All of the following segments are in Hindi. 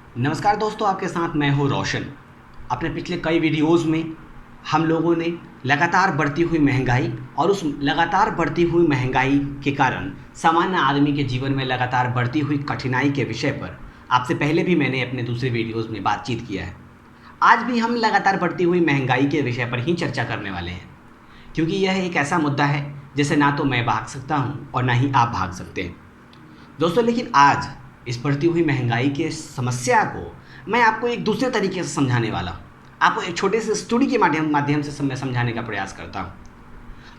नमस्कार दोस्तों, आपके साथ मैं हूँ रोशन। अपने पिछले कई वीडियोस में हम लोगों ने लगातार बढ़ती हुई महंगाई और उस लगातार बढ़ती हुई महंगाई के कारण सामान्य आदमी के जीवन में लगातार बढ़ती हुई कठिनाई के विषय पर आपसे पहले भी मैंने अपने दूसरे वीडियोस में बातचीत किया है। आज भी हम लगातार बढ़ती हुई महंगाई के विषय पर ही चर्चा करने वाले हैं, क्योंकि यह एक ऐसा मुद्दा है जिसे ना तो मैं भाग सकता हूँ और ना ही आप भाग सकते हैं दोस्तों। लेकिन आज इस बढ़ती हुई महंगाई की समस्या को मैं आपको एक दूसरे तरीके से समझाने वाला हूँ। आपको एक छोटे से स्टोरी के माध्यम से मैं समझाने का प्रयास करता हूँ।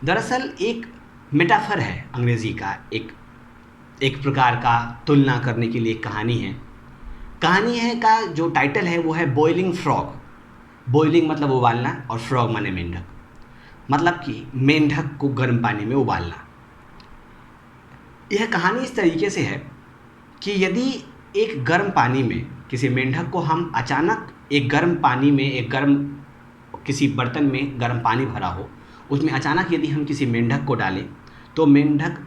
दरअसल एक मेटाफर है अंग्रेजी का, एक प्रकार का तुलना करने के लिए एक कहानी है का जो टाइटल है वो है बॉइलिंग फ्रॉग। बॉइलिंग मतलब उबालना और फ्रॉग माने मेंढक, मतलब कि मेंढक को गर्म पानी में उबालना। यह कहानी इस तरीके से है कि यदि एक गर्म पानी में किसी मेंढक को हम अचानक एक गर्म पानी में किसी बर्तन में गर्म पानी भरा हो, उसमें अचानक यदि हम किसी मेंढक को डालें तो मेंढक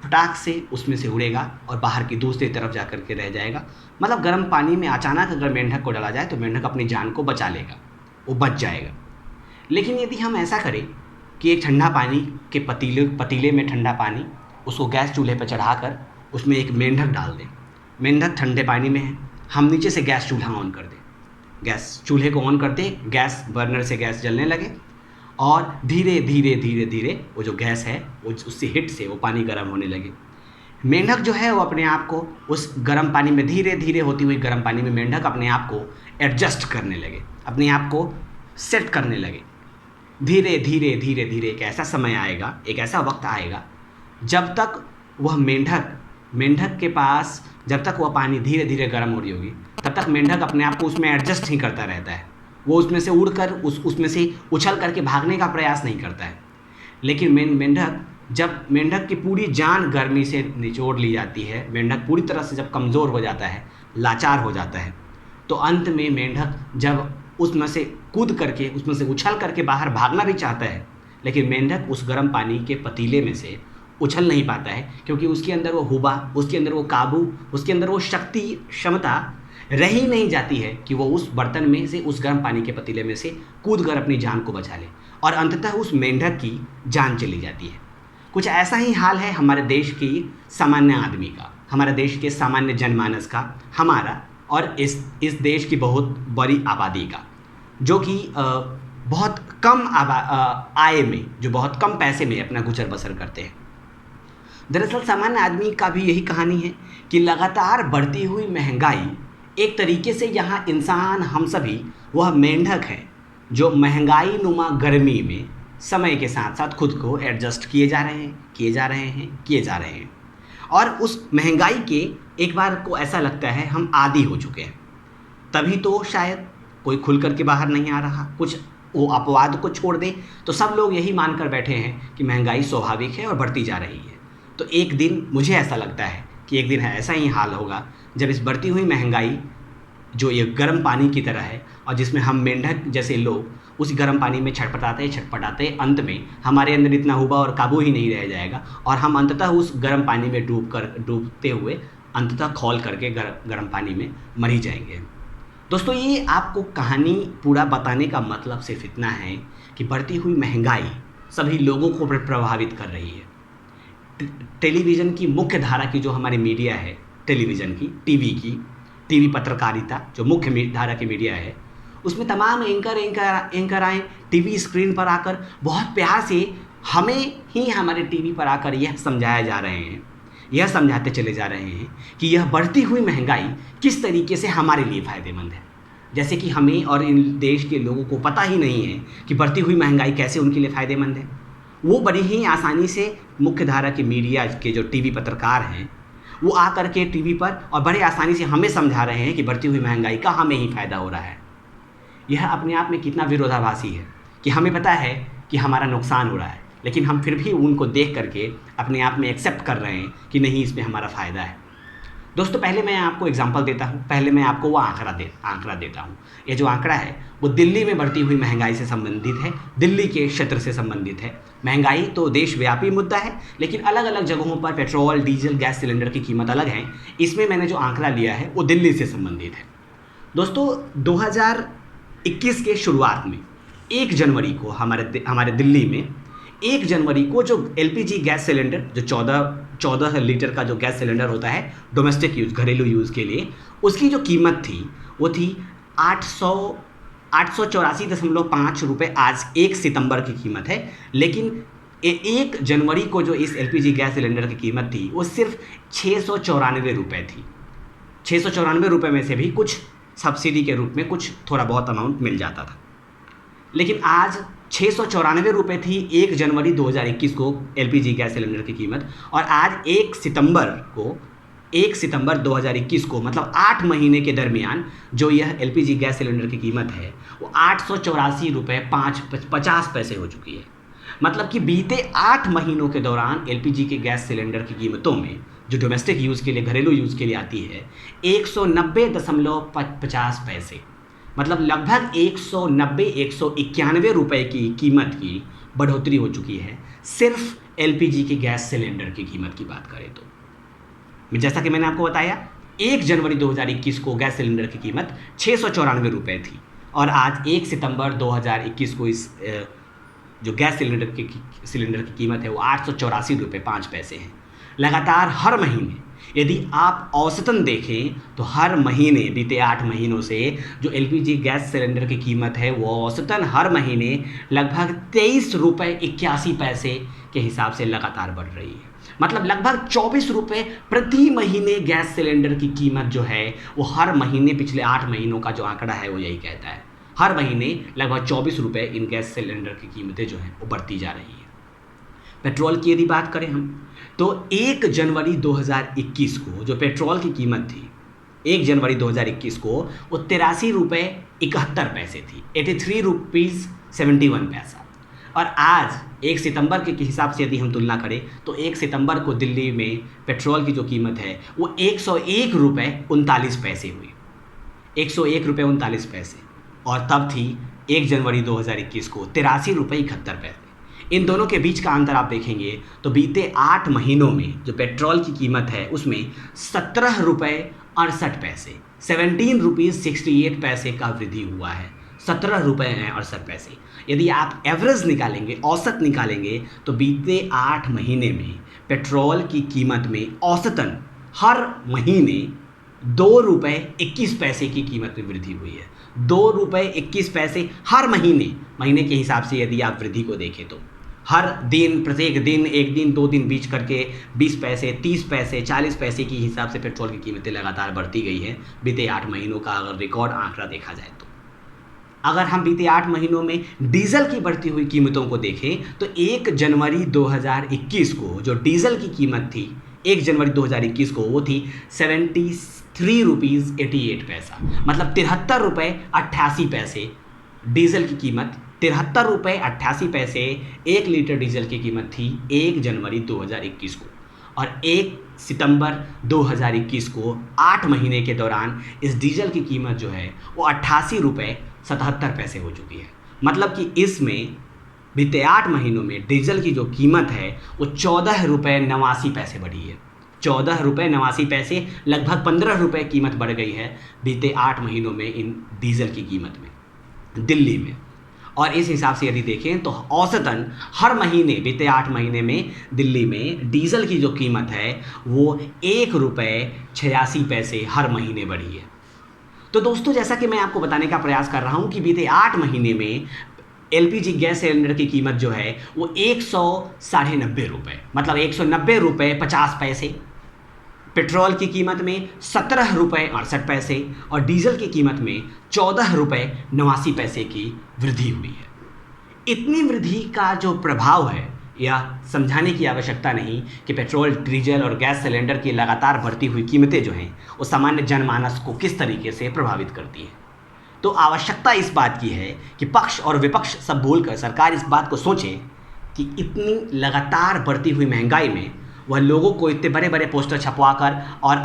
फटाक से उसमें से उड़ेगा और बाहर की दूसरी तरफ जा कर के रह जाएगा। मतलब गर्म पानी में अचानक अगर मेंढक को डाला जाए तो मेंढक अपनी जान को बचा लेगा, वो बच जाएगा। लेकिन यदि हम ऐसा करें कि एक ठंडा पानी के पतीले में ठंडा पानी, उसको गैस चूल्हे पर चढ़ाकर उसमें एक मेंढक डाल दें। मेंढक ठंडे पानी में है, हम नीचे से गैस चूल्हा ऑन कर दें। गैस चूल्हे को ऑन करते गैस बर्नर से गैस जलने लगे और धीरे धीरे वो जो गैस है वो उससे हिट से वो पानी गर्म होने लगे। मेंढक जो है वो अपने आप को उस गर्म पानी में धीरे धीरे होती हुई गर्म पानी में मेंढक अपने आप को एडजस्ट करने लगे, अपने आप को सेट करने लगे। धीरे धीरे एक ऐसा समय आएगा, एक ऐसा वक्त आएगा जब तक वह मेंढक के पास जब तक वह पानी धीरे धीरे गर्म हो रही होगी तब तक मेंढक अपने आप को उसमें एडजस्ट ही करता रहता है। वो उसमें से उड़कर उसमें से उछल करके भागने का प्रयास नहीं करता है। लेकिन जब मेंढक की पूरी जान गर्मी से निचोड़ ली जाती है, मेंढक पूरी तरह से जब कमज़ोर हो जाता है, लाचार हो जाता है, तो अंत में मेंढक जब उसमें से कूद करके उसमें से उछल करके बाहर भागना भी चाहता है, लेकिन मेंढक उस गर्म पानी के पतीले में से उछल नहीं पाता है, क्योंकि उसके अंदर वो हुबा, उसके अंदर वो काबू, उसके अंदर वो क्षमता रह ही नहीं जाती है कि वो उस बर्तन में से, उस गर्म पानी के पतीले में से कूद कर अपनी जान को बचा ले, और अंततः उस मेंढक की जान चली जाती है। कुछ ऐसा ही हाल है हमारे देश की सामान्य आदमी का, हमारे देश के सामान्य जनमानस का, हमारा और इस देश की बहुत बड़ी आबादी का, जो कि बहुत कम आय में, जो बहुत कम पैसे में अपना गुजर बसर करते हैं। दरअसल सामान्य आदमी का भी यही कहानी है कि लगातार बढ़ती हुई महंगाई एक तरीके से यहाँ इंसान, हम सभी वह मेंढक हैं जो महंगाई नुमा गर्मी में समय के साथ साथ खुद को एडजस्ट किए जा रहे हैं और उस महंगाई के एक बार को ऐसा लगता है हम आदी हो चुके हैं। तभी तो शायद कोई खुल कर के बाहर नहीं आ रहा। कुछ वो अपवाद को छोड़ दें तो सब लोग यही मानकर बैठे हैं कि महंगाई स्वाभाविक है और बढ़ती जा रही है। तो एक दिन मुझे ऐसा लगता है कि एक दिन ऐसा ही हाल होगा जब इस बढ़ती हुई महंगाई, जो ये गर्म पानी की तरह है और जिसमें हम मेंढक जैसे लोग उस गर्म पानी में छटपटाते अंत में हमारे अंदर इतना हुबा और काबू ही नहीं रह जाएगा और हम अंततः उस गर्म पानी में डूबते हुए अंततः खौल करके गर्म पानी में मर ही जाएंगे। दोस्तों, ये आपको कहानी पूरा बताने का मतलब सिर्फ इतना है कि बढ़ती हुई महंगाई सभी लोगों को प्रभावित कर रही है। टेलीविज़न की मुख्य धारा की जो हमारी मीडिया है, टेलीविज़न की, टीवी पत्रकारिता जो मुख्य धारा की मीडिया है, उसमें तमाम एंकर आए टीवी स्क्रीन पर आकर बहुत प्यार से हमारे टीवी पर आकर यह समझाते चले जा रहे हैं कि यह बढ़ती हुई महंगाई किस तरीके से हमारे लिए फ़ायदेमंद है। जैसे कि हमें और इन देश के लोगों को पता ही नहीं है कि बढ़ती हुई महंगाई कैसे उनके लिए फ़ायदेमंद है। वो बड़ी ही आसानी से मुख्य धारा की मीडिया के जो टीवी पत्रकार हैं वो आकर के टीवी पर और बड़े आसानी से हमें समझा रहे हैं कि बढ़ती हुई महंगाई का हमें ही फ़ायदा हो रहा है। यह अपने आप में कितना विरोधाभासी है कि हमें पता है कि हमारा नुकसान हो रहा है, लेकिन हम फिर भी उनको देख करके अपने आप में एक्सेप्ट कर रहे हैं कि नहीं, इसमें हमारा फ़ायदा है। दोस्तों, पहले मैं आपको एग्जांपल देता हूँ, पहले मैं आपको वो आंकड़ा देता हूँ। ये जो आंकड़ा है वो दिल्ली में बढ़ती हुई महंगाई से संबंधित है, दिल्ली के क्षेत्र से संबंधित है। महंगाई तो देशव्यापी मुद्दा है, लेकिन अलग अलग जगहों पर पेट्रोल, डीजल, गैस सिलेंडर की कीमत अलग है। इसमें मैंने जो आंकड़ा लिया है वो दिल्ली से संबंधित है। दोस्तों 2021 के शुरुआत में 1 जनवरी को हमारे दिल्ली में 1 जनवरी को जो एलपीजी गैस सिलेंडर, जो 14 लीटर का जो गैस सिलेंडर होता है डोमेस्टिक यूज़, घरेलू यूज़ के लिए, उसकी जो कीमत थी वो थी 884.5 रुपये। आज 1 सितंबर की कीमत है, लेकिन 1 जनवरी को जो इस एलपीजी गैस सिलेंडर की कीमत थी वो सिर्फ 694 रुपये थी। 694 रुपये में से भी कुछ सब्सिडी के रूप में कुछ थोड़ा बहुत अमाउंट मिल जाता था, लेकिन आज 694 रुपये थी 1 जनवरी 2021 को एलपीजी गैस सिलेंडर की कीमत। और आज 1 सितंबर 2021 को, मतलब 8 महीने के दरमियान जो यह एलपीजी गैस सिलेंडर की कीमत है वो 884.50 रुपये हो चुकी है। मतलब कि बीते 8 महीनों के दौरान एलपीजी के गैस सिलेंडर की कीमतों में, जो डोमेस्टिक यूज़ के लिए, घरेलू यूज़ के लिए आती है, 190.50 पैसे, मतलब लगभग 191 रुपये की कीमत की बढ़ोतरी हो चुकी है सिर्फ एलपीजी के गैस सिलेंडर की कीमत की बात करें तो। जैसा कि मैंने आपको बताया, 1 जनवरी 2021 को गैस सिलेंडर की कीमत 694 रुपये थी और आज 1 सितंबर 2021 को इस जो गैस सिलेंडर की कीमत है वो 884.05 है। लगातार हर महीने यदि आप औसतन देखें तो हर महीने बीते 8 महीनों से जो एलपीजी गैस सिलेंडर की कीमत है वो औसतन हर महीने लगभग 23.81 रुपये के हिसाब से लगातार बढ़ रही है। मतलब लगभग 24 रुपये प्रति महीने गैस सिलेंडर की कीमत जो है वो हर महीने, पिछले 8 महीनों का जो आंकड़ा है वो यही कहता है, हर महीने लगभग 24 रुपये इन गैस सिलेंडर की कीमतें जो हैं वो बढ़ती जा रही है। पेट्रोल की यदि बात करें हम, तो 1 जनवरी 2021 को जो पेट्रोल की कीमत थी 1 जनवरी 2021 को वो 83.71 थी, 83.71 और आज 1 सितंबर के हिसाब से यदि हम तुलना करें तो 1 सितंबर को दिल्ली में पेट्रोल की जो कीमत है वो 101.39 हुई, 101.39 और तब थी 1 जनवरी 2021 को 83.71। इन दोनों के बीच का अंतर आप देखेंगे तो बीते 8 महीनों में जो पेट्रोल की कीमत है उसमें 17.68 ₹17.68 का वृद्धि हुआ है, 17.68। यदि आप एवरेज निकालेंगे, औसत निकालेंगे, तो बीते 8 महीने में पेट्रोल की कीमत में औसतन हर महीने ₹2.21 की कीमत में वृद्धि हुई है। ₹2.21 हर महीने के हिसाब से यदि आप वृद्धि को देखें तो हर दिन, प्रत्येक दिन, 1 दिन 2 दिन बीच करके 20 पैसे, 30 पैसे, 40 पैसे की हिसाब से पेट्रोल की कीमतें लगातार बढ़ती गई है बीते 8 महीनों का अगर रिकॉर्ड आंकड़ा देखा जाए तो। अगर हम बीते 8 महीनों में डीजल की बढ़ती हुई कीमतों को देखें तो 1 जनवरी 2021 को जो डीजल की कीमत थी 1 जनवरी 2021 को वो थी 73.88 मतलब 73.88 डीजल की कीमत, 73.88 1 लीटर डीजल की कीमत थी 1 जनवरी 2021 को। और 1 सितंबर 2021 को 8 महीने के दौरान इस डीजल की कीमत जो है वो 88.77 हो चुकी है। मतलब कि इसमें बीते 8 महीनों में डीजल की जो कीमत है वो 14.89 बढ़ी है, 14.89, लगभग 15 रुपये कीमत बढ़ गई है बीते 8 महीनों में इन डीजल की कीमत में दिल्ली में। और इस हिसाब से यदि देखें तो औसतन हर महीने बीते 8 महीने में दिल्ली में डीजल की जो कीमत है वो ₹1.86 हर महीने बढ़ी है। तो दोस्तों, जैसा कि मैं आपको बताने का प्रयास कर रहा हूँ कि बीते 8 महीने में एलपीजी गैस सिलेंडर की कीमत जो है वो 190 रुपये, मतलब 190.50, पेट्रोल की कीमत में 17.68 और डीजल की कीमत में 14.89 की वृद्धि हुई है। इतनी वृद्धि का जो प्रभाव है यह समझाने की आवश्यकता नहीं कि पेट्रोल, डीजल और गैस सिलेंडर की लगातार बढ़ती हुई कीमतें जो हैं वो सामान्य जनमानस को किस तरीके से प्रभावित करती हैं। तो आवश्यकता इस बात की है कि पक्ष और विपक्ष सब भूलकर सरकार इस बात को सोचे कि इतनी लगातार बढ़ती हुई महंगाई में वह लोगों को इतने बड़े बड़े पोस्टर छपवाकर और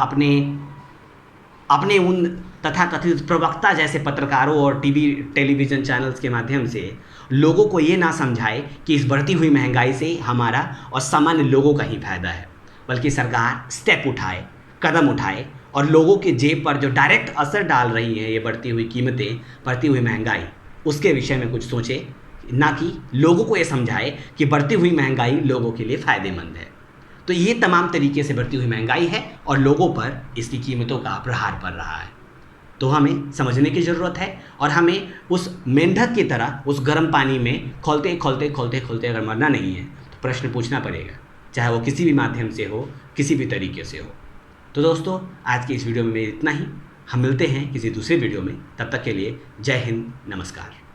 अपने उन तथाकथित प्रवक्ता जैसे पत्रकारों और टेलीविज़न चैनल्स के माध्यम से लोगों को ये ना समझाए कि इस बढ़ती हुई महंगाई से हमारा और सामान्य लोगों का ही फायदा है, बल्कि सरकार स्टेप उठाए, कदम उठाए और लोगों के जेब पर जो डायरेक्ट असर डाल रही हैं ये बढ़ती हुई कीमतें, बढ़ती हुई महंगाई, उसके विषय में कुछ सोचे, ना कि लोगों को ये समझाए कि बढ़ती हुई महंगाई लोगों के लिए फ़ायदेमंद है। तो ये तमाम तरीके से बढ़ती हुई महंगाई है और लोगों पर इसकी कीमतों का प्रहार पड़ रहा है। तो हमें समझने की ज़रूरत है और हमें उस मेंढक की तरह उस गर्म पानी में खोलते खोलते खोलते खोलते अगर मरना नहीं है तो प्रश्न पूछना पड़ेगा, चाहे वो किसी भी माध्यम से हो, किसी भी तरीके से हो। तो दोस्तों, आज की इस वीडियो में इतना ही। हम मिलते हैं किसी दूसरे वीडियो में, तब तक के लिए जय हिंद, नमस्कार।